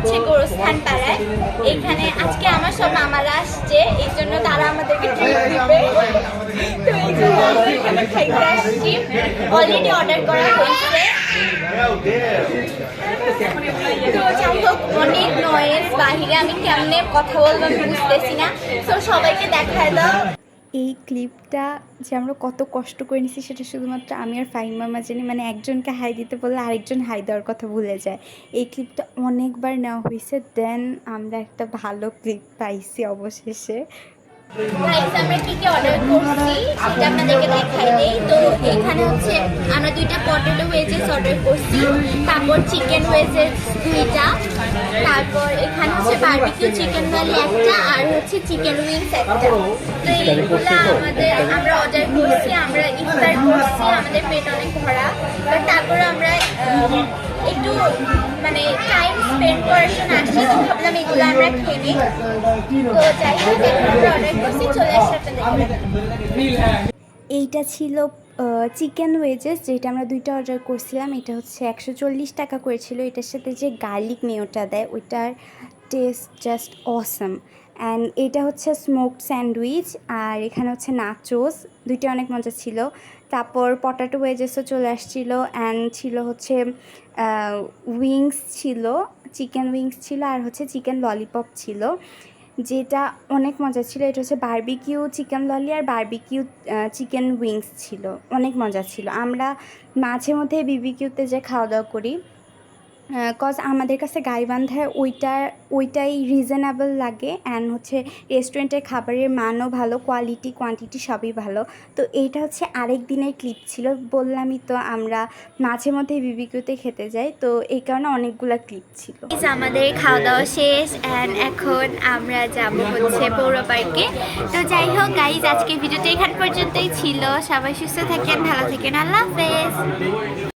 হচ্ছে গোরস্থান পাড়ায়। এখানে আজকে আমার সব মামারা আসছে, এই জন্য তারা আমাদেরকে ট্রিট দিবে। তো এই জন্য আমরা এখানে খাইতে আসছি। অলরেডি অর্ডার করা হয়েছে। তো যাই হোক, অনেক নয়েজ বাহিরে, আমি কেমনে কথা বলবো আমি বুঝতেছি না। তো সবাইকে দেখায় দাও। এই ক্লিপটা যে আমরা কত কষ্ট করে নিছি সেটা শুধুমাত্র আমি আর ফাহিম মামা জানি। মানে একজনকে হাই দিতে বললে আরেকজন হাই দেওয়ার কথা ভুলে যায়। এই ক্লিপটা অনেকবার নেওয়া হয়েছে, দেন আমরা একটা ভালো ক্লিপ পাইছি অবশেষে। গাইস, আমরা কি কি অর্ডার করছি সেটা আপনাদেরকে দেখাই দেই। তো এখানে হচ্ছে আমরা 2টা পটেটো ওয়েজেস অর্ডার করছি, তারপর চিকেন ওয়েজেস 2টা, তারপর এখানে হচ্ছে বারবিকিউ চিকেন ভ্যালি একটা, আর হচ্ছে চিকেন উইংস একটা। তো এইগুলো আমরা অর্ডার করছি। আমরা ইফতার করছি, আমাদের পেট অনেক ভরা। তারপর আমরা একটু মানে টাইম স্পেন্ড করার জন্য আসছি, তো ভাবলাম এগুলো আমরা খেয়ে নিই। তো যাই হোক, আমরা অর্ডার করছি, চলে আসছে আপনাদের। এইটা ছিল চিকেন ওয়েজেস, যেটা আমরা 2টা অর্ডার করছিলাম। এটা হচ্ছে 140 টাকা করেছিল। এটার সাথে যে গার্লিক মেয়োটা দেয় ওইটার টেস্ট জাস্ট অসম। অ্যান্ড এটা হচ্ছে স্মোকড স্যান্ডউইচ, আর এখানে হচ্ছে নাচোস। 2টা অনেক মজা ছিল। তারপর পটাটো ওয়েজেসও চলে আসছিলো, অ্যান্ড ছিল হচ্ছে উইংস ছিল, চিকেন উইংস ছিল, আর হচ্ছে চিকেন ললিপপ ছিল, যেটা অনেক মজা ছিল। এটা হচ্ছে বারবিকিউ চিকেন ললি আর বারবিকিউ চিকেন উইংস ছিল, অনেক মজা ছিল। আমরা মাঝে মধ্যে বিবিকিউতে যে খাওয়া দাওয়া করি, কজ আমাদের কাছে গাইবান্ধায় ওইটাই রিজনেবল লাগে। অ্যান্ড হচ্ছে রেস্টুরেন্টের খাবারের মানও ভালো, কোয়ালিটি কোয়ান্টিটি সবই ভালো। তো এইটা হচ্ছে আরেক দিনের ক্লিপ ছিল। বললামই তো আমরা মাঝে মধ্যে বিবিকিউতে খেতে যাই, তো এই কারণে অনেকগুলো ক্লিপ ছিল। আমাদের খাওয়া দাওয়া শেষ, অ্যান্ড এখন আমরা যাব হচ্ছে পৌর পার্কে। তো যাই হোক গাইজ, আজকে ভিডিওটা এখান পর্যন্তই ছিল। সবাই সুস্থ থাকেন, ভালো থাকেন, আল্লাহ হাফেজ।